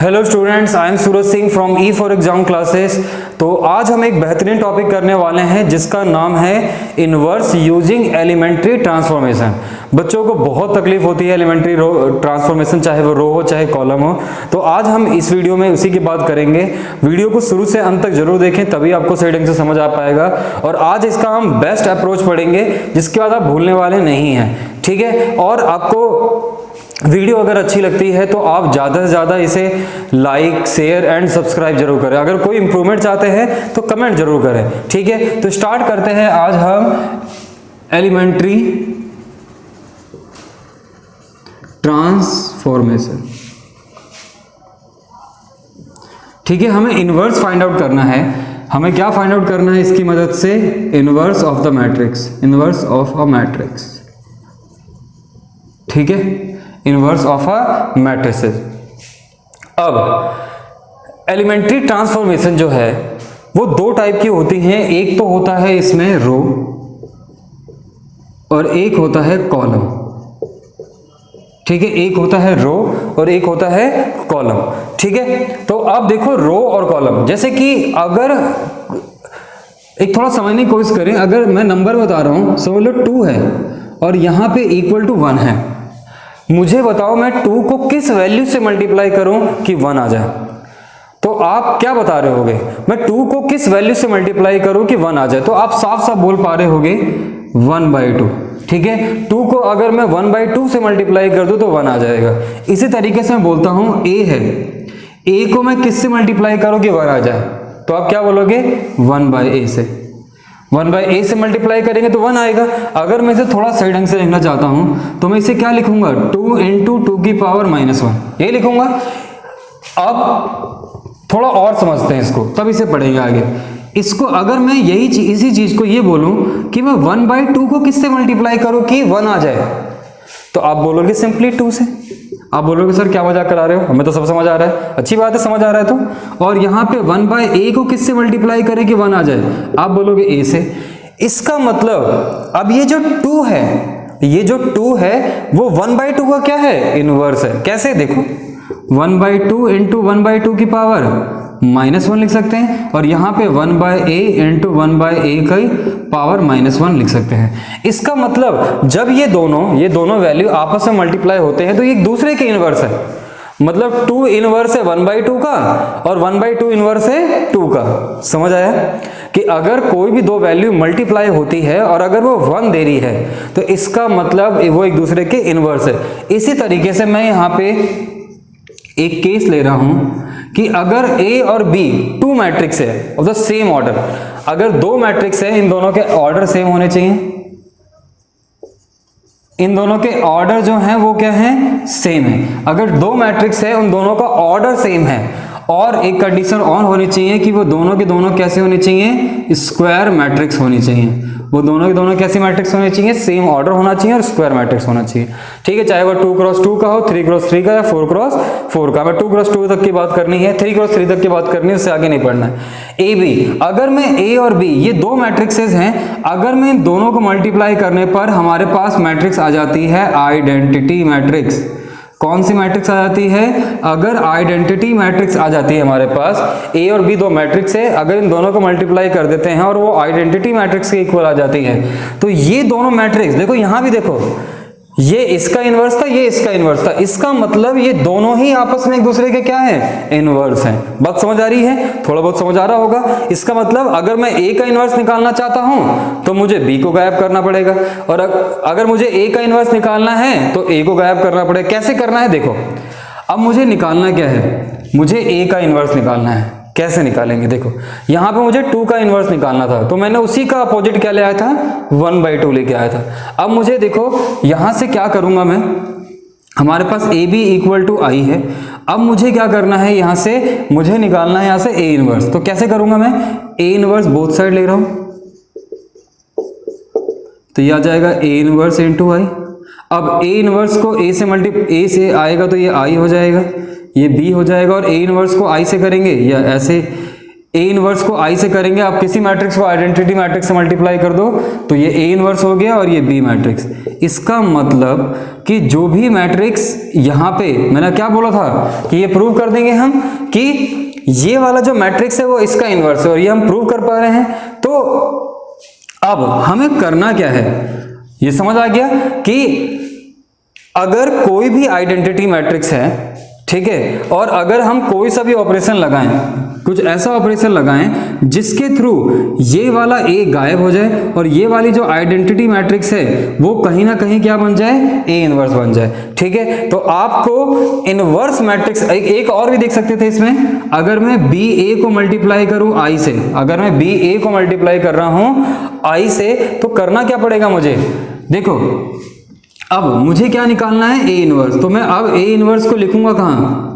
Hello students, I am Suraj Singh from E for exam classes. तो आज हम एक बेहतरीन टॉपिक करने वाले हैं जिसका नाम है इनवर्स यूजिंग एलिमेंट्री ट्रांसफॉर्मेशन। बच्चों को बहुत तकलीफ होती है एलिमेंट्री ट्रांसफॉर्मेशन, चाहे वो रो हो चाहे कॉलम हो। तो आज हम इस वीडियो में उसी की बात करेंगे। वीडियो को शुरू से अंत तक जरूर देखें, तभी आपको सही ढंग से समझ आ पाएगा। और आज इसका हम बेस्ट अप्रोच पढ़ेंगे जिसके बाद आप भूलने वाले नहीं हैं, ठीक है। और आपको वीडियो अगर अच्छी लगती है तो आप ज़्यादा से ज़्यादा इसे लाइक, शेयर एंड सब्सक्राइब जरूर करें। अगर कोई इंप्रूवमेंट चाहते हैं तो कमेंट जरूर करें, ठीक है। तो स्टार्ट करते हैं आज हम एलिमेंट्री ट्रांसफॉर्मेशन, ठीक है। हमें इनवर्स फाइंड आउट करना है। हमें क्या फाइंड आउट करना है इसकी मदद से? Inverse of the matrix, inverse of a matrix, ठीक है, इनवर्स ऑफ अ मैट्रिसेस। अब एलिमेंट्री ट्रांसफॉर्मेशन जो है वो दो टाइप की होती हैं। एक तो होता है इसमें रो और एक होता है कॉलम, ठीक है। एक होता है रो और एक होता है कॉलम, ठीक है। तो अब देखो रो और कॉलम, जैसे कि अगर एक थोड़ा समझने की कोशिश करें। अगर मैं नंबर बता रहा हूं, समझ लो 2 है और यहां पे इक्वल टू 1 है। मुझे बताओ मैं 2 को किस वैल्यू से मल्टीप्लाई करूं कि 1 आ जाए? तो आप क्या बता रहे होगे? मैं 2 को किस वैल्यू से मल्टीप्लाई करूं कि 1 आ जाए? तो आप साफ साफ बोल पा रहे होगे 1/2, ठीक है। 2 को अगर मैं 1/2 से मल्टीप्लाई कर दूं तो 1 आ जाएगा। इसी तरीके से मैं बोलता हूं a है, a को मैं किससे मल्टीप्लाई करूं कि 1 आ जाए? तो आप क्या बोलोगे? 1/a से। 1/a से मल्टीप्लाई करेंगे तो 1 आएगा। अगर मैं इसे थोड़ा सही ढंग से लिखना चाहता हूं तो मैं इसे क्या लिखूंगा? 2 × 2 की पावर -1, ये लिखूंगा। अब थोड़ा और समझते हैं इसको, तब इसे पढ़ेंगे आगे। इसको अगर मैं इसी चीज को ये बोलूं कि मैं 1/2 को किससे मल्टीप्लाई करूं कि 1 आ जाए, तो आप बोलोगे सिंपली 2 से। आप बोलोगे सर क्या मजाक करा रहे हो, हमें तो सब समझ आ रहा है। अच्छी बात है, समझ आ रहा है तो। और यहाँ पे 1/a को किससे मल्टीप्लाई करें कि 1 आ जाए? आप बोलोगे a से। इसका मतलब अब ये जो 2 है, ये जो 2 है वो 1/2 का क्या है? इनवर्स है। कैसे? देखो 1/2 × 1/2 की पावर -1 लिख सकते हैं, और यहाँ पे 1/a × 1/a की पावर -1 लिख सकते हैं। इसका मतलब जब ये दोनों वैल्यू आपस में मल्टीप्लाई होते हैं तो ये एक दूसरे के इनवर्स है। मतलब 2 इनवर्स है 1/2 का और 1/2 इनवर्स है 2 का। समझ आया कि अगर कोई भी दो वैल्यू मल्टीप्लाई होती है और अगर वो 1 दे रही है तो इसका मतलब वो एक दूसरे के इनवर्स है। इसी तरीके से मैं यहाँ पे एक केस ले रहा हूं कि अगर A और B 2 मैट्रिक्स है ऑफ द सेम ऑर्डर। अगर 2 मैट्रिक्स है, इन दोनों के ऑर्डर सेम होने चाहिए। इन दोनों के ऑर्डर जो हैं वो क्या है? सेम है। अगर 2 मैट्रिक्स है, उन दोनों का ऑर्डर सेम है। और एक कंडीशन और होनी चाहिए कि वो दोनों के दोनों कैसे होने चाहिए? स्क्वायर मैट्रिक्स होनी चाहिए। वो दोनों के दोनों कैसी मैट्रिक्स होनी चाहिए? सेम ऑर्डर होना चाहिए और स्क्वायर मैट्रिक्स होना चाहिए, ठीक है। चाहे वो 2x2 का हो, 3x3 का या 4x4 का। मैं 2x2 तक की बात करनी है, 3x3 तक की बात करनी है, उससे आगे नहीं पढ़ना है। ए बी, अगर मैं A और B ये 2 मैट्रिक्सेस हैं, अगर मैं इन दोनों को मल्टीप्लाई करने पर हमारे पास मैट्रिक्स आ जाती है आइडेंटिटी मैट्रिक्स। कौन सी मैट्रिक्स आ जाती है? अगर आइडेंटिटी मैट्रिक्स आ जाती है हमारे पास, A और B 2 मैट्रिक्स है, अगर इन दोनों को मल्टीप्लाई कर देते हैं और वो आइडेंटिटी मैट्रिक्स के इक्वल आ जाती है, तो ये दोनों मैट्रिक्स, देखो यहां भी देखो, ये इसका इनवर्स था, ये इसका इनवर्स था। इसका मतलब ये दोनों ही आपस में एक दूसरे के क्या है? इनवर्स हैं। बात समझ आ रही है? थोड़ा बहुत समझ आ रहा होगा। इसका मतलब अगर मैं A का इनवर्स निकालना चाहता हूं तो मुझे B को गायब करना पड़ेगा, और अगर मुझे A का इनवर्स निकालना है तो A को गायब करना पड़ेगा। कैसे करना है? देखो अब मुझे निकालना क्या है? मुझे A का इनवर्स निकालना है। कैसे निकालेंगे? देखो यहां पे मुझे 2 का इनवर्स निकालना था, तो मैंने उसी का अपोजिट क्या ले आया था? 1/2 लेके आया था। अब मुझे देखो यहां से क्या करूंगा मैं, हमारे पास AB = I है। अब मुझे क्या करना है? यहां से मुझे निकालना है यहां से A इनवर्स। तो कैसे करूंगा मैं? A इनवर्स बोथ साइड ले रहा हूं, तो ये आ जाएगा A इनवर्स × I। अब A इनवर्स को A से आएगा तो ये I हो जाएगा, ये B हो जाएगा, और A इनवर्स को I से करेंगे या ऐसे ए इनवर्स को आई से करेंगे, आप किसी मैट्रिक्स को आइडेंटिटी मैट्रिक्स से मल्टीप्लाई कर दो तो ये ए इनवर्स हो गया और ये बी मैट्रिक्स। इसका मतलब कि जो भी मैट्रिक्स यहाँ पे मैंने क्या बोला था कि ये प्रूव कर देंगे हम कि ये वाला जो मैट्रिक्स है वो इसका इनवर्स है, और ये हम प्रूव कर पा रहे हैं। तो अब हमें करना क्या है, ये समझ आ गया कि अगर कोई भी आइडेंटिटी मैट्रिक्स है, ठीक है, और अगर हम कोई सा भी ऑपरेशन लगाएं, कुछ ऐसा ऑपरेशन लगाएं जिसके थ्रू ये वाला ए गायब हो जाए और ये वाली जो आइडेंटिटी मैट्रिक्स है वो कहीं ना कहीं क्या बन जाए, ए इनवर्स बन जाए, ठीक है। तो आपको इनवर्स मैट्रिक्स एक और भी देख सकते थे इसमें, अगर मैं बी ए को मल्टीप्लाई करूं आई से, अगर मैं बी ए को मल्टीप्लाई कर रहा हूं आई से, तो करना क्या पड़ेगा मुझे, देखो अब मुझे क्या निकालना है, ए इनवर्स। तो मैं अब ए इनवर्स को लिखूंगा कहाँ,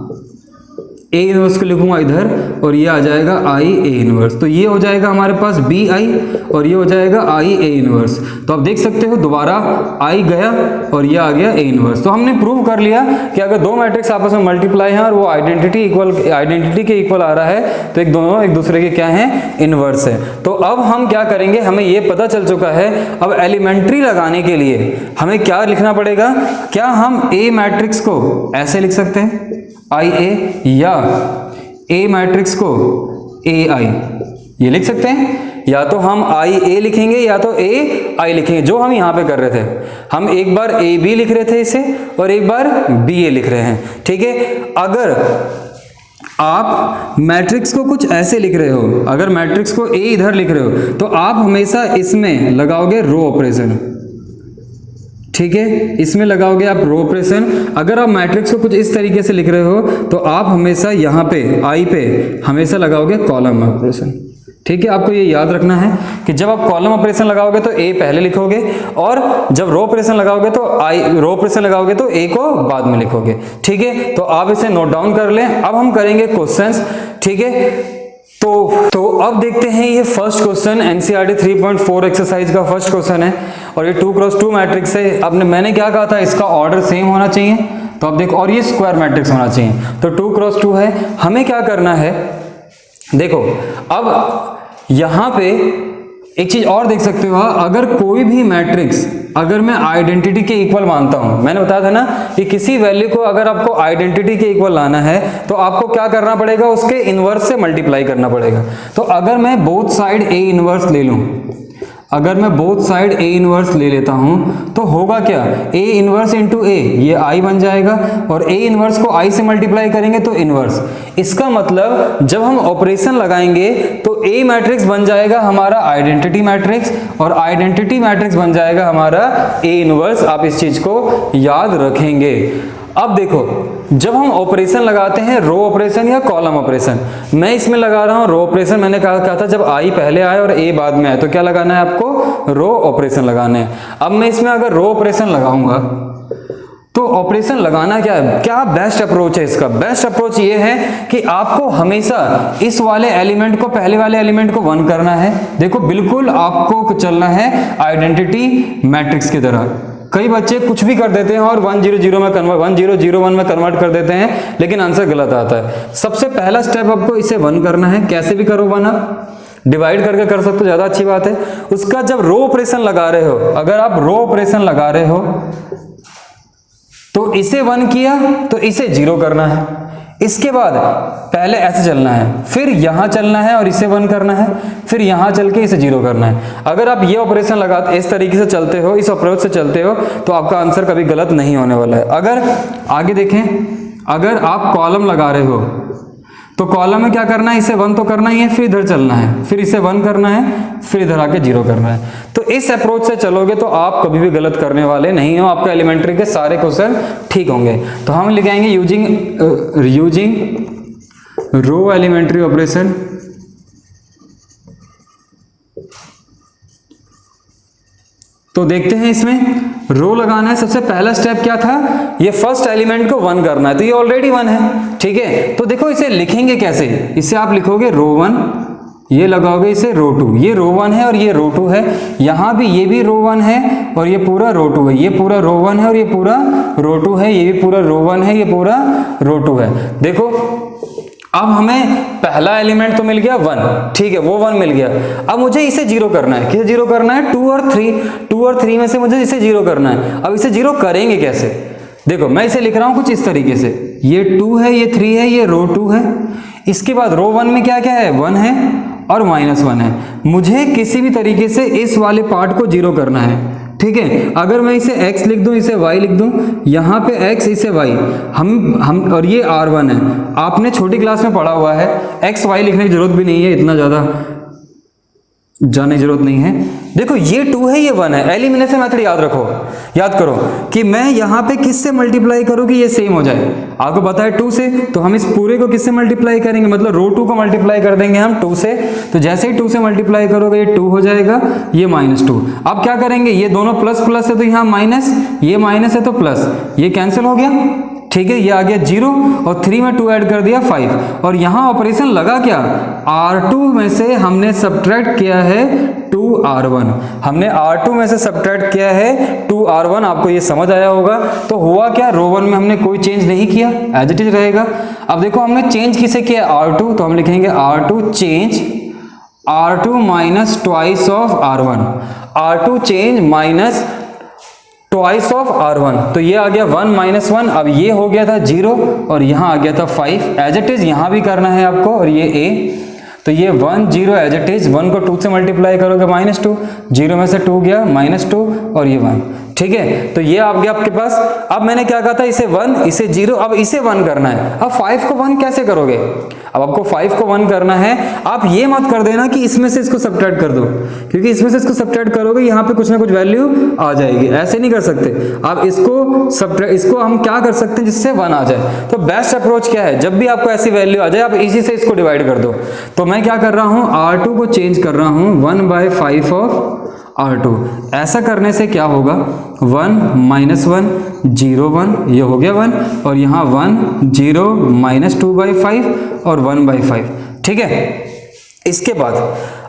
ए इनवर्स को लिखूंगा इधर, और ये आ जाएगा आई ए इनवर्स। तो ये हो जाएगा हमारे पास बी आई और ये हो जाएगा आई ए इनवर्स। तो आप देख सकते हो दोबारा आई गया और ये आ गया ए इनवर्स। तो हमने प्रूव कर लिया कि अगर दो मैट्रिक्स आपस में मल्टीप्लाई हैं और वो आइडेंटिटी के इक्वल आ रहा है तो दोनों एक दूसरे के क्या है, इनवर्स है। तो अब हम क्या करेंगे, हमें ये पता चल चुका है, अब एलिमेंट्री लगाने के लिए हमें क्या लिखना पड़ेगा, क्या हम ए मैट्रिक्स को ऐसे लिख सकते हैं आई ए, या ए मैट्रिक्स को ए आई, ये लिख सकते हैं। या तो हम आई ए लिखेंगे या तो ए आई लिखेंगे, जो हम यहां पे कर रहे थे। हम एक बार ए बी लिख रहे थे इसे और एक बार बी ए लिख रहे हैं, ठीक है। अगर आप मैट्रिक्स को कुछ ऐसे लिख रहे हो, अगर मैट्रिक्स को ए इधर लिख रहे हो तो आप हमेशा इसमें लगाओगे रो ऑपरेशन, ठीक है, इसमें लगाओगे आप रो ऑपरेशन। अगर आप मैट्रिक्स को कुछ इस तरीके से लिख रहे हो तो आप हमेशा यहाँ पे आई पे हमेशा लगाओगे कॉलम ऑपरेशन, ठीक है। आपको ये याद रखना है कि जब आप कॉलम ऑपरेशन लगाओगे तो ए पहले लिखोगे, और जब रो ऑपरेशन लगाओगे तो रो ऑपरेशन लगाओगे तो ए को बाद में लिखोगे, ठीक है। तो आप इसे नोट डाउन कर लें। अब हम करेंगे क्वेश्चंस, ठीक है। तो अब देखते हैं ये फर्स्ट क्वेश्चन एनसीईआरटी 3.4 एक्सरसाइज का फर्स्ट क्वेश्चन है और ये 2x2 मैट्रिक्स है। अब मैंने क्या कहा था, इसका ऑर्डर सेम होना चाहिए, तो अब देखो, और ये स्क्वायर मैट्रिक्स होना चाहिए, तो 2x2 है। हमें क्या करना है, देखो अब यहां पे एक चीज और देख सकते हो, अगर कोई भी मैट्रिक्स अगर मैं आइडेंटिटी के इक्वल मानता हूं, मैंने बताया था ना कि किसी वैल्यू को अगर आपको आइडेंटिटी के इक्वल लाना है तो आपको क्या करना पड़ेगा, उसके इनवर्स से मल्टीप्लाई करना पड़ेगा। तो अगर मैं बोथ साइड ए इनवर्स ले लूं, अगर मैं बोथ साइड ए इनवर्स ले लेता हूं तो होगा क्या, ए इनवर्स इंटू ए, ये आई बन जाएगा, और ए इनवर्स को आई से मल्टीप्लाई करेंगे तो इनवर्स। इसका मतलब जब हम ऑपरेशन लगाएंगे तो ए मैट्रिक्स बन जाएगा हमारा आइडेंटिटी मैट्रिक्स और आइडेंटिटी मैट्रिक्स बन जाएगा हमारा ए इनवर्स। आप इस चीज को याद रखेंगे। अब देखो, जब हम ऑपरेशन लगाते हैं रो ऑपरेशन या कॉलम ऑपरेशन, मैं इसमें लगा रहा हूं रो ऑपरेशन। मैंने कहा था जब आई पहले आए और ए बाद में आए तो क्या लगाना है आपको, रो ऑपरेशन लगाना है। अब मैं इसमें अगर रो ऑपरेशन लगाऊंगा तो ऑपरेशन लगाना क्या है, क्या बेस्ट अप्रोच है इसका। बेस्ट अप्रोच ये है कि आपको हमेशा इस वाले एलिमेंट को, पहले वाले एलिमेंट को 1 करना है। देखो बिल्कुल आपको चलना है आइडेंटिटी मैट्रिक्स की तरह। कई बच्चे कुछ भी कर देते हैं और 1 0 0 में कन्वर्ट 1 0 0 1 में कन्वर्ट कर देते हैं, लेकिन आंसर गलत आता है। सबसे पहला स्टेप आपको इसे 1 करना है। कैसे भी करो 1, आप डिवाइड करके कर सकते हो, ज्यादा अच्छी बात है। उसका जब रो ऑपरेशन लगा रहे हो, अगर आप रो ऑपरेशन लगा रहे हो तो इसे 1 किया तो इसे 0 करना है। इसके बाद पहले ऐसे चलना है, फिर यहां चलना है और इसे 1 करना है, फिर यहां चल के इसे 0 करना है। अगर आप ये ऑपरेशन लगाते इस तरीके से चलते हो, इस अप्रोच से चलते हो, तो आपका आंसर कभी गलत नहीं होने वाला है। अगर आगे देखें, अगर आप कॉलम लगा रहे हो तो कॉलम में क्या करना है, इसे 1 तो करना ही है, फिर इधर चलना है, फिर इसे 1 करना है, फिर इधर आके 0 करना है। तो इस अप्रोच से चलोगे तो आप कभी भी गलत करने वाले नहीं हो, आपका एलिमेंट्री के सारे क्वेश्चन ठीक होंगे। तो हम लिखाएंगे यूजिंग रो एलिमेंट्री ऑपरेशन। तो देखते हैं इसमें रो लगाना है। सबसे पहला स्टेप क्या था, ये फर्स्ट एलिमेंट को 1 करना है, तो ये ऑलरेडी 1 है, ठीक है। तो देखो इसे लिखेंगे कैसे, इसे आप लिखोगे रो 1, ये लगाओगे इसे रो 2, ये रो 1 है और ये रो 2 है। यहां भी ये भी रो 1 है और ये पूरा रो 2 है, ये पूरा रो 1 है और ये पूरा रो 2 है, ये भी पूरा रो 1 है, ये पूरा रो 2 है। देखो अब हमें पहला एलिमेंट तो मिल गया 1, ठीक है, वो 1 मिल गया। अब मुझे इसे जीरो करना है। किसे जीरो करना है? 2 और 3 में से मुझे इसे जीरो करना है। अब इसे जीरो करेंगे कैसे? देखो मैं इसे लिख रहा हूं कुछ इस तरीके से, ये 2 है, ये 3 है, ये रो 2 है। इसके बाद रो 1 में क्या क्या है? 1 है और -1 है। मुझे किसी भी तरीके से इस वाले पार्ट को जीरो करना है, ठीक है। अगर मैं इसे x लिख दूं, इसे y लिख दूं, यहाँ पे x, इसे y, हम और ये r1 है। आपने छोटी क्लास में पढ़ा हुआ है, x y लिखने की जरूरत भी नहीं है, इतना ज्यादा जानने की जरूरत नहीं है। देखो ये 2 है, ये 1 है। एलिमिनेशन मेथड याद रखो, याद करो कि मैं यहाँ पे किससे मल्टीप्लाई करूँ कि ये सेम हो जाए। आपको पता है 2 से, तो हम इस पूरे को किससे मल्टीप्लाई करेंगे? मतलब रो 2 को मल्टीप्लाई कर देंगे हम 2 से। तो जैसे ही 2 से मल्टीप्लाई करोगे ये 2 हो जाएगा, ये -2। अब क्या करेंगे? ये दोनों प्लस प्लस है तो यहाँ माइनस, ये माइनस है तो प्लस, ये कैंसिल हो गया, ठीक है। ये आ गया 0 और 3 में 2 ऐड कर दिया 5। और यहाँ ऑपरेशन लगा क्या? R2 में से हमने सब्ट्रैक्ट किया है 2R1। हमने R2 में से सब्ट्रैक्ट किया है 2R1। आपको ये समझ आया होगा। तो हुआ क्या? रो 1 में हमने कोई चेंज नहीं किया, एज इट इज रहेगा। अब देखो हमने चेंज किसे किया? R2, तो हम लिखेंगे R2 change R2 minus twice of R1। R2 change minus twice of R1। तो ये आ गया 1 -1। अब ये हो गया था 0 और यहाँ आ गया था 5, एज इट इज यहाँ भी करना है आपको। और ये a, तो ये 1 0 एज इट इज। 1 को 2 से मल्टीप्लाई करोगे -2, 0 में से 2 गया -2 और ये 1, ठीक है। तो ये आ गया आपके पास। अब मैंने क्या कहा था? इसे 1, इसे 0, अब इसे 1 करना है। अब 5 को 1 कैसे करोगे? अब आपको 5 को 1 करना है। आप ये मत कर देना कि इसमें से इसको सब्ट्रैक्ट कर दो, क्योंकि इसमें से इसको सब्ट्रैक्ट करोगे यहाँ पे कुछ ना कुछ वैल्यू आ जाएगी। ऐसे नहीं कर सकते आप। इसको हम क्या कर सकते हैं जिससे 1 आ जाए? तो बेस्ट अप्रोच क्या है? जब भी आपको ऐसी वैल्यू आ जाए, आप इसी से इसको डिवाइड कर दो। तो मैं क्या कर रहा हूँ? R2 को चेंज कर रहा हूँ 1/5 ऑफ R2। ऐसा करने से क्या होगा? 1 -1 0 1, ये हो गया 1, और यहाँ 1 0 -2/5 और 1/5, ठीक है। इसके बाद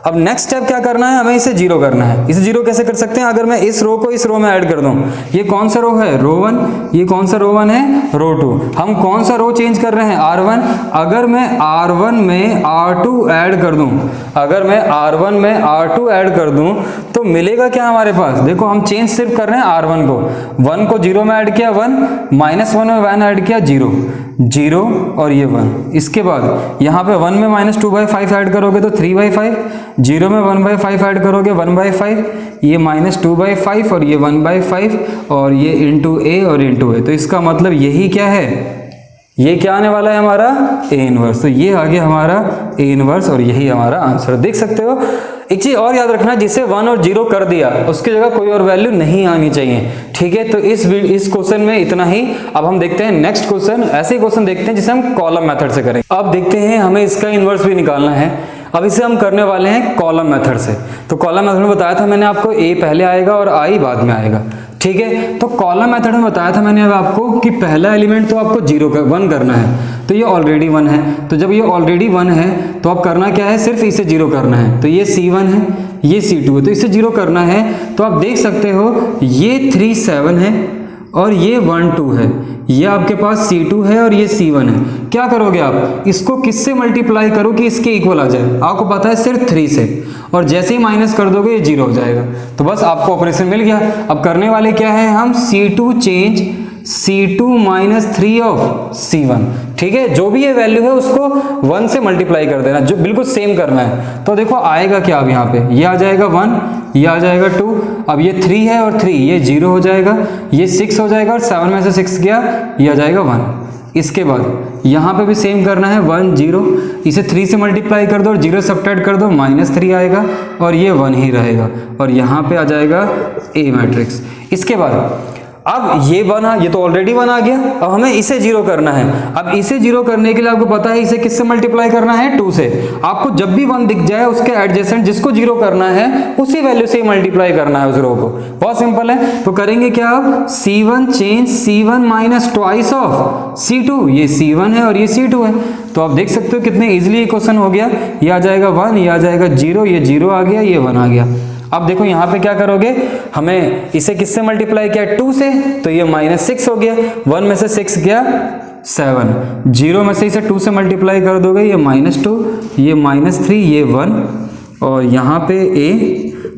अब नेक्स्ट स्टेप क्या करना है? हमें इसे जीरो करना है। इसे जीरो कैसे कर सकते हैं? अगर मैं इस रो को इस रो में ऐड कर दूं, ये कौन सा रो है? रो 1। ये कौन सा रो 1 है? रो 2। हम कौन सा रो चेंज कर रहे हैं? R1। अगर मैं R1 में R2 ऐड कर दूं, अगर मैं R1 में R2 ऐड कर दूं तो मिलेगा क्या हमारे पास? देखो हम चेंज सिर्फ कर रहे हैं R1 को। 1 को 0 में ऐड किया 1, -1 में 1 ऐड किया 0 0 और ये 1। इसके बाद यहाँ पे 1 में -2/5 ऐड करोगे तो 3/5, 0 में 1/5 ऐड करोगे 1/5, ये -2/5 और ये 1/5 और ये इंटू a और इंटू a। तो इसका मतलब यही क्या है? ये क्या आने वाला है हमारा? a inverse. तो ये आ गया हमारा a इनवर्स और यही हमारा आंसर। देख सकते हो। एक चीज और याद रखना, जिसे 1 और 0 कर दिया उसकी जगह कोई और वैल्यू नहीं आनी चाहिए, ठीक है। तो इस क्वेश्चन में इतना ही। अब हम देखते हैं नेक्स्ट क्वेश्चन। ऐसे ही क्वेश्चन देखते हैं जिसे हम कॉलम मेथड से करेंगे। अब देखते हैं हमें इसका इनवर्स भी निकालना है। अब इसे हम करने वाले हैं कॉलम मेथड से। तो कॉलम मेथड में बताया था मैंने आपको a पहले आएगा और i बाद में आएगा, ठीक है। तो कॉलम मेथड में बताया था मैंने अब आपको कि पहला एलिमेंट तो आपको 1 करना है। तो ये ऑलरेडी 1 है। तो जब ये ऑलरेडी 1 है तो आप करना क्या है? सिर्फ इसे 0 करना है। तो ये C1 है, ये C2 है, तो इसे 0 करना है। तो आप देख सकते हो ये 3 7 है और ये 1 2 है। ये आपके पास C2 है और ये C1 है। क्या करोगे आप? इसको किससे मल्टीप्लाई करो कि इसके इक्वल आ जाए? आपको पता है सिर्फ 3 से, और जैसे ही माइनस कर दोगे ये 0 हो जाएगा। तो बस आपको ऑपरेशन मिल गया। अब करने वाले क्या है? हम C2 change C2 -3 of C1, ठीक है। जो भी ये वैल्यू है उसको 1 से मल्टीप्लाई कर देना, जो बिल्कुल सेम करना है। तो देखो आएगा क्या? अब यहाँ पे ये आ जाएगा 1, ये आ जाएगा 2, अब ये 3 है और 3 ये 0 हो जाएगा, ये 6 हो जाएगा और 7 में से 6 गया, ये आ जाएगा 1। इसके बाद यहाँ पे भी सेम करना है 1 0, इसे 3 से मल्टीप्लाई कर दो और 0 सब्ट्रैक्ट कर दो, -3 आएगा और ये 1 ही रहेगा और यहाँ पे आ जाएगा A मैट्रिक्स। इसके बाद अब ये 1, ये तो ऑलरेडी 1 आ गया। अब हमें इसे 0 करना है। अब इसे 0 करने के लिए आपको पता है इसे किससे मल्टीप्लाई करना है? 2 से। आपको जब भी 1 दिख जाए उसके एडजेसेंट जिसको 0 करना है उसी वैल्यू से मल्टीप्लाई करना है उस रो को। बहुत सिंपल है। तो करेंगे क्या? अब C1 change C1 minus twice of C2। ये C1 है और ये C2 है। तो आप देख सकते हो कितने इजीली ये क्वेश्चन हो गया। ये आ जाएगा 1, ये आ जाएगा 0, ये 0 आ गया, ये 1 आ गया। अब देखो यहाँ पे क्या करोगे? हमें इसे किससे मल्टीप्लाई किया? 2 से, तो ये -6 हो गया। 1 में से 6 गया, 7, 0 में से इसे 2 से मल्टीप्लाई कर दोगे, ये -2, ये -3, ये 1, और यहाँ पे a,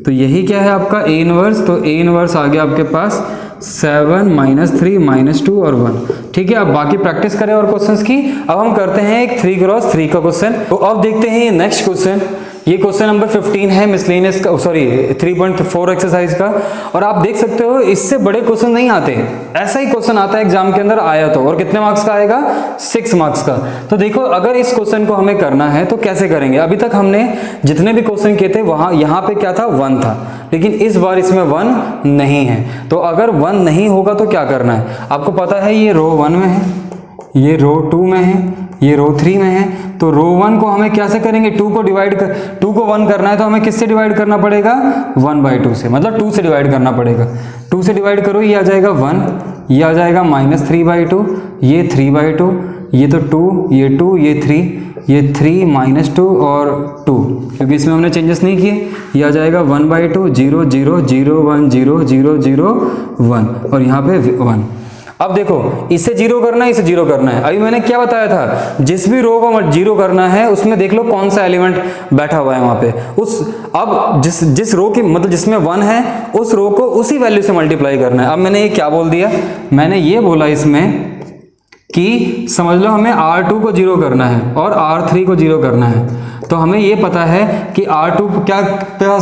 तो यही क्या है आपका a इनवर्स, तो a इनवर्स आ गया आपके पास 7 -3 -2 और 1। ठीक है, अब बाकी प्रैक्टिस करें और क्वेश्चंस की। अब हम करते हैं एक 3x3 का क्वेश्चन। तो अब देखते हैं ये नेक्स्ट क्वेश्चन, ये क्वेश्चन नंबर 15 है मिसलेनियस का, सॉरी 3.4 एक्सरसाइज का। और आप देख सकते हो इससे बड़े क्वेश्चन नहीं आते, ऐसा ही क्वेश्चन आता है एग्जाम के अंदर आया तो, और कितने मार्क्स का आएगा, 6 मार्क्स का। तो देखो अगर इस क्वेश्चन को हमें करना है तो कैसे करेंगे। अभी तक हमने जितने भी क्वेश्चन किए थे वहां यहाँ पे क्या था, 1 था, लेकिन इस बार इसमें 1 नहीं है। तो अगर 1 नहीं होगा तो क्या करना है, आपको पता है ये रो 1 में है, ये रो 2 में है, ये रो 3 में है। तो रो 1 को हमें कैसे करेंगे, 2 को 1 करना है तो हमें किससे डिवाइड करना पड़ेगा, 1/2 से, मतलब 2 से डिवाइड करना पड़ेगा। 2 से डिवाइड करो, ये आ जाएगा 1, ये आ जाएगा -3/2, ये 3/2, ये तो 2, ये 2, ये 3, ये 3 -2 और 2, क्योंकि इसमें हमने चेंजेस नहीं किए। ये आ जाएगा 1/2, 0 0 0 1 0 0 0 1, और यहाँ पे 1। अब देखो इसे 0 करना है, इसे 0 करना है। अभी मैंने क्या बताया था, जिस भी रो को 0 करना है उसमें देख लो कौन सा एलिमेंट बैठा हुआ है वहां पे। अब जिस रो की मतलब जिसमें 1 है उस रो को उसी वैल्यू से मल्टीप्लाई करना है। अब मैंने ये क्या बोल दिया, मैंने ये बोला इसमें कि समझ लो हमें R2 को 0 करना है और R3 को 0 करना है। तो हमें ये पता है कि R2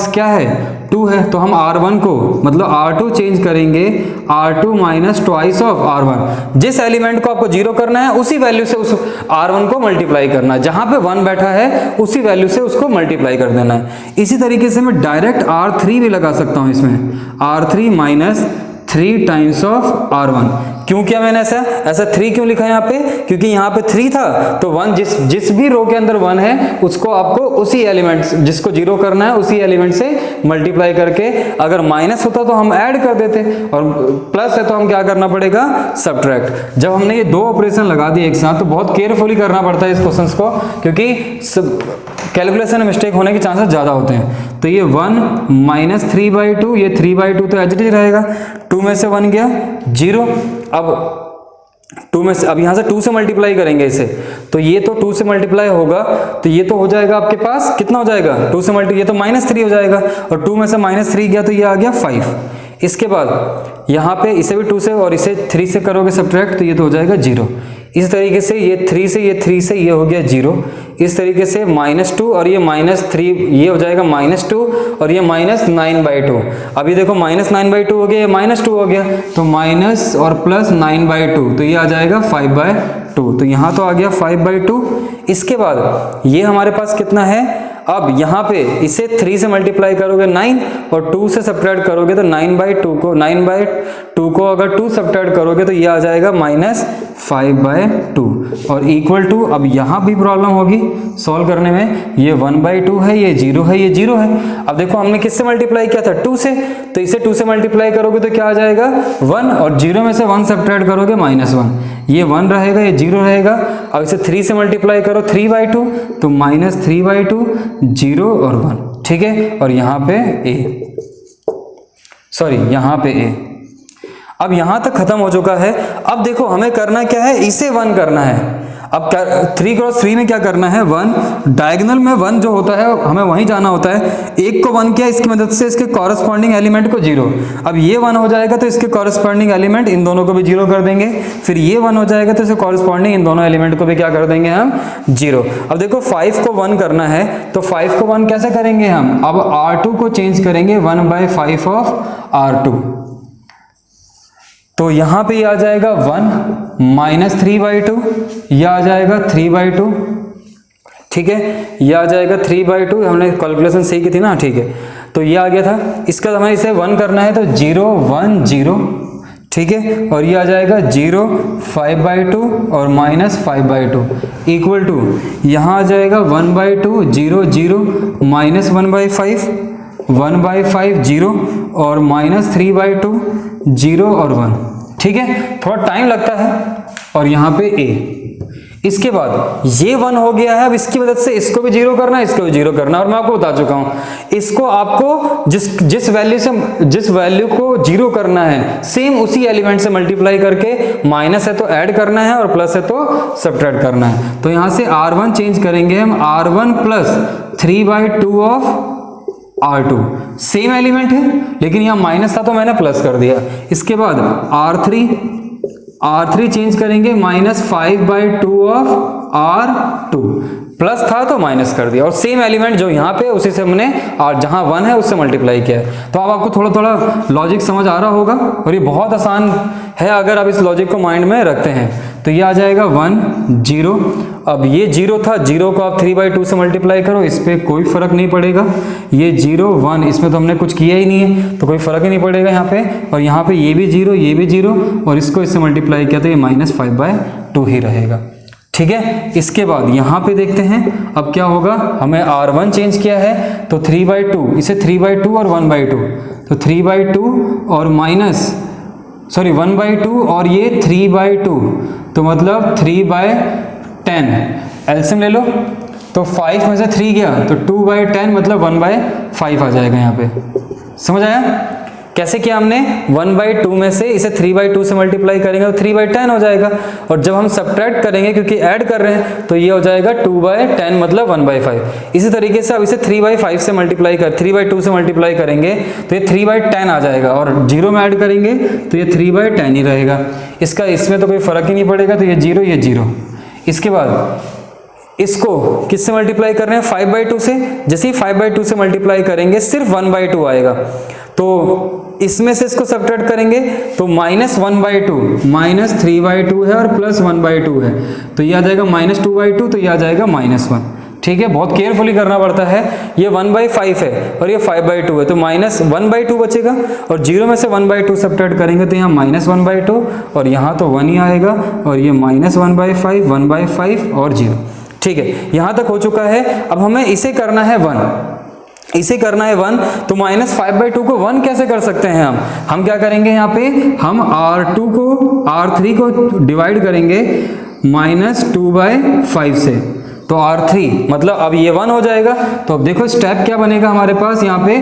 क्या है, 2 है, तो हम R1 को मतलब R2 चेंज करेंगे R2 minus twice of R1। जिस एलिमेंट को आपको 0 करना है उसी वैल्यू से उस R1 को मल्टीप्लाई करना है, जहां पे 1 बैठा है उसी वैल्यू से उसको मल्टीप्लाई कर देना है। इसी तरीके से मैं डायरेक्ट R3 भी लगा सकता हूं इसमें, R3 minus 3 times of R1। क्यों किया मैंने ऐसा 3 क्यों लिखा है यहाँ पे, क्योंकि यहाँ पे 3 था तो 1 जिस भी रो के अंदर 1 है उसको आपको उसी एलिमेंट जिसको 0 करना है उसी एलिमेंट से मल्टीप्लाई करके, अगर माइनस होता तो हम ऐड कर देते और प्लस है तो हम क्या करना पड़ेगा, सब्ट्रैक्ट। जब हमने ये 2 ऑपरेशन लगा दिए एक साथ तो बहुत केयरफुली करना पड़ता है इस क्वेश्चन को, क्योंकि कैलकुलेशन में मिस्टेक होने के चांसेस ज्यादा होते हैं। तो ये 1 माइनस 3/2, ये 3/2 तो एज इट इज रहेगा, 2 में से 1 गया 0। अब 2 में से अब यहां से 2 से मल्टीप्लाई करेंगे इसे, तो ये तो 2 से मल्टीप्लाई होगा तो ये तो हो जाएगा आपके पास, कितना हो जाएगा 2 से मल्टीप्लाई, ये तो -3 हो जाएगा, और 2 में से -3 गया तो ये आ गया 5। इसके बाद यहाँ पे इसे भी 2 से और इसे 3 से करोगे सब्ट्रैक्ट तो ये तो हो जाएगा 0। इस तरीके से ये 3 से ये हो गया 0। इस तरीके से -2 और ये -3 ये हो जाएगा -2 और ये -9/2। अभी देखो -9/2 हो गया, ये -2 हो गया, तो माइनस और प्लस 9/2 तो ये आ जाएगा 5/2। तो यहाँ तो आ गया 5/2। इसके बाद ये हमारे पास कितना है, अब यहाँ पे इसे 3 से मल्टीप्लाई करोगे 9 और 2 से सब्ट्रैक्ट करोगे तो 9/2 को अगर 2 सब्ट्रैक्ट करोगे तो ये आ जाएगा -5/2 और इक्वल टू, अब यहाँ भी प्रॉब्लम होगी सॉल्व करने में, ये 1/2 है, ये 0 है, ये 0 है। अब देखो हमने किससे मल्टीप्लाई किया था, 2 से, तो इसे 2 से मल्टीप्लाई करोगे तो क्या आ जाएगा 1 और 0 में से 1 सब्ट्रैक्ट करोगे -1, ये 1 रहेगा, ये 0 रहेगा। अब इसे 3 से मल्टीप्लाई करो 3/2 तो -3/2 0 और 1, ठीक है। और यहाँ पे यहाँ पे a। अब यहां तक खत्म हो चुका है। अब देखो हमें करना क्या है, इसे 1 करना है। अब 3x3 में क्या करना है, 1 डायगोनल में 1 जो होता है हमें वहीं जाना होता है। 1 को 1 किया, इसकी मदद से इसके कॉरस्पॉन्डिंग एलिमेंट को 0। अब ये 1 हो जाएगा तो इसके कॉरस्पॉन्डिंग एलिमेंट इन दोनों को भी 0 कर देंगे। फिर ये 1 हो जाएगा तो इसके कॉरस्पॉन्डिंग इन दोनों एलिमेंट को भी क्या कर देंगे हम, 0। अब देखो 5 को 1 करना है तो 5 को 1 कैसे करेंगे हम, अब R2 को चेंज करेंगे 1/5 ऑफ R2। तो यहां पे आ जाएगा 1 -3/2, यह आ जाएगा 3/2, ठीक है, यह आ जाएगा 3/2। हमने कैलकुलेशन सही की थी ना, ठीक है। तो ये आ गया था, इसका हमें इसे 1 करना है तो 0 1 0, ठीक है, और ये आ जाएगा 0 5/2 और -5/2 इक्वल टू, यहाँ आ जाएगा 1/2 0 0 -1/5 1/5 0 और -3/2 0 और 1, ठीक है। थोड़ा टाइम लगता है। और यहाँ पे a, इसके बाद ये 1 हो गया है, अब इसकी मदद से इसको भी 0 करना है, इसको भी 0 करना है, और मैं आपको बता चुका हूं इसको आपको जिस वैल्यू को 0 करना है सेम उसी एलिमेंट से मल्टीप्लाई करके, माइनस है तो ऐड करना है और प्लस है तो सब्ट्रैक्ट करना है। तो यहां से R1 चेंज करेंगे हम, R1 plus 3/2 of R2, same element है लेकिन यहां माइनस था तो मैंने प्लस कर दिया। इसके बाद R3 चेंज करेंगे, -5/2 ऑफ R2, प्लस था तो माइनस कर दिया, और सेम एलिमेंट जो यहाँ पे उसी से हमने जहां 1 है उससे मल्टीप्लाई किया है। तो अब आपको थोड़ा थोड़ा लॉजिक समझ आ रहा होगा, और ये बहुत आसान है अगर आप इस लॉजिक को माइंड में रखते हैं। तो ये आ जाएगा 1 0, अब ये 0 था, 0 को आप 3/2 से मल्टीप्लाई करो, इस पर कोई फर्क नहीं पड़ेगा। ये 0 1, इसमें तो हमने कुछ किया ही नहीं है तो कोई फर्क ही नहीं पड़ेगा यहाँ पे, और यहाँ पे ये भी 0 ये भी 0, और इसको इससे मल्टीप्लाई किया तो ये -5/2 ही रहेगा। ठीक है, इसके बाद यहाँ पे देखते हैं अब क्या होगा। हमें R1 चेंज किया है तो 3/2, इसे 3/2 और 1/2, तो 3/2 और 1/2 और ये 3/2, तो मतलब 3/10। एलसीएम ले लो, तो 5 में से 3 गया तो 2/10 मतलब 1/5 आ जाएगा यहाँ पे। समझ आया कैसे किया हमने? 1/2 में से इसे 3/2 से मल्टीप्लाई करेंगे तो 3/10 हो जाएगा, और जब हम सब्ट्रैक्ट करेंगे क्योंकि ऐड कर रहे हैं तो ये हो जाएगा 2/10 मतलब 1/5। इसी तरीके से अब इसे 3/5 से मल्टीप्लाई 3/2 से मल्टीप्लाई करेंगे तो ये 3/10 आ जाएगा, और 0 में ऐड करेंगे तो ये 3/10 ही रहेगा। इसका इसमें तो कोई फर्क ही नहीं पड़ेगा, तो ये 0 ये 0। इसके बाद इसको किससे मल्टीप्लाई कर रहे हैं? 5/2 से। जैसे ही 5/2 से मल्टीप्लाई करेंगे सिर्फ 1/2 आएगा, तो इसमें से इसको सब्ट्रैक्ट करेंगे तो -1/2, -3/2 है और +1/2 है, तो ये आ जाएगा -2/2, तो ये आ जाएगा -1। ठीक है, बहुत केयरफुली करना पड़ता है। ये 1/5 है और ये 5/2 है, तो -1/2 बचेगा, और 0 में से 1/2 सब्ट्रैक्ट करेंगे तो यहाँ -1/2, और यहाँ तो 1 ही आएगा, और ये -1/5 1/5 और 0। ठीक है, यहाँ तक हो चुका है। अब हमें इसे करना है 1, इसे करना है 1, तो -5/2 को 1 कैसे कर सकते हैं हम क्या करेंगे यहाँ पे, हम R3 को डिवाइड करेंगे -2/5 से, तो R3 मतलब अब ये 1 हो जाएगा। तो अब देखो स्टेप क्या बनेगा हमारे पास, यहाँ पे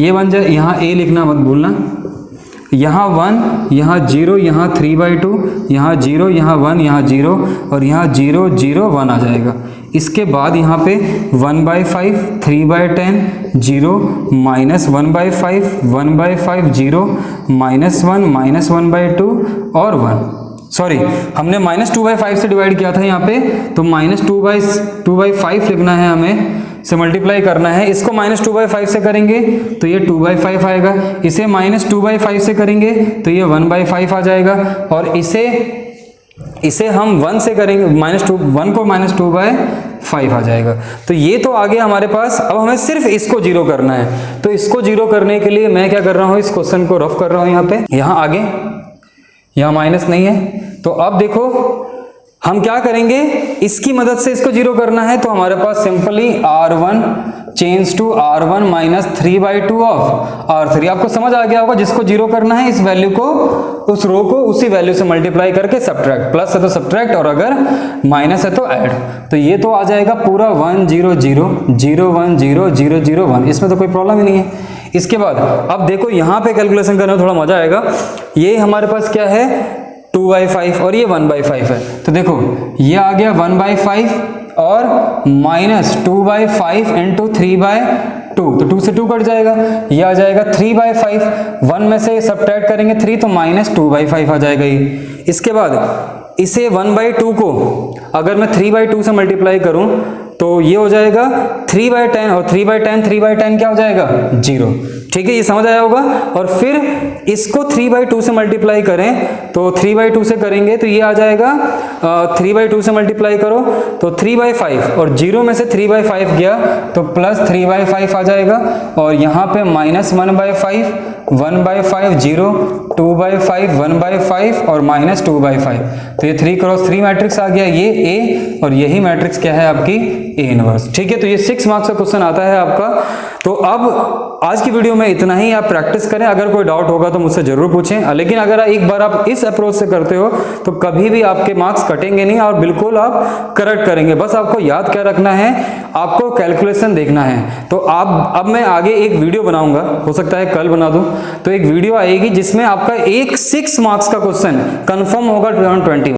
ये बन जाए, यहाँ A लिखना मत भूलना, यहाँ 1 यहाँ 0 यहाँ 3/2 यहाँ 0 यहाँ 1 यहाँ 0 और यहाँ 0 0 1 आ जाएगा। इसके बाद यहाँ पे 1/5 3/10 0 -1/5 1/5 0 -1 -1/2 और 1। सॉरी, हमने -2/5 से डिवाइड किया था यहाँ पे, तो -2/5 लिखना है, हमें से मल्टीप्लाई करना है। इसको -2/5 से करेंगे तो ये 2/5 आएगा, इसे -2/5 से करेंगे तो ये 1/5 आ जाएगा, और इसे हम 1 से करेंगे, -1 को -2/5 आ जाएगा। तो ये तो आ गया हमारे पास। अब हमें सिर्फ इसको 0 करना है, तो इसको 0 करने के लिए मैं क्या कर रहा हूँ, इस क्वेश्चन को रफ कर रहा हूँ यहाँ पे, यहाँ आगे यहाँ माइनस नहीं है। तो अब देखो हम क्या करेंगे, इसकी मदद से इसको 0 करना है, तो हमारे पास simply R1 change to R1 -3/2 of R3। आपको समझ आ गया होगा, जिसको 0 करना है इस वैल्यू को, उस रो को उसी वैल्यू से मल्टीप्लाई करके सब्ट्रैक्ट, प्लस है तो सब्ट्रैक्ट और अगर माइनस है तो ऐड। तो ये तो आ जाएगा पूरा 1 0 0 0 1 0 0 0 1, इसमें तो कोई प्रॉब्लम ही नहीं है। इसके बाद अब देखो यहाँ पे कैलकुलेशन करने में थोड़ा मजा आएगा। ये हमारे पास क्या है 2/5 और ये 1/5 है, तो देखो ये आ गया 1/5 और -2/5 इंटू 3/2, तो 2 से 2 कट जाएगा, ये आ जाएगा 3/5। 1 में से सब्ट्रैक्ट करेंगे 3 तो -2/5 आ जाएगा ये। इसके बाद इसे 1/2 को अगर मैं 3/2 से मल्टीप्लाई करूं तो ये हो जाएगा 3/10 और 3/10 क्या हो जाएगा 0। ठीक है, ये समझ आया होगा। और फिर इसको 3/2 से मल्टीप्लाई करें तो 3/2 से करेंगे तो ये आ जाएगा 3/2 से मल्टीप्लाई करो तो 3/5 और 0 में से 3/5 गया तो +3/5 आ जाएगा, और यहाँ पे -1/5 1/5 0 2/5 1/5 और -2/5, तो ये 3 क्रॉस 3 मैट्रिक्स आ गया, ये A और यही मैट्रिक्स क्या है आपकी A इनवर्स। ठीक है, तो ये 6 मार्क्स का क्वेश्चन आता है आपका। तो अब आज की वीडियो में इतना ही, आप प्रैक्टिस करें, अगर कोई डाउट होगा तो मुझसे जरूर पूछें। लेकिन अगर एक बार आप इस अप्रोच से करते हो तो कभी भी आपके मार्क्स कटेंगे नहीं और बिल्कुल आप करेक्ट करेंगे। बस आपको याद क्या रखना है, आपको कैलकुलेशन देखना है। तो आप अब मैं आगे एक वीडियो बनाऊंगा, हो सकता है कल बना दूं, तो एक वीडियो आएगी जिसमें आपका एक 6 मार्क्स का क्वेश्चन कंफर्म होगा 2021।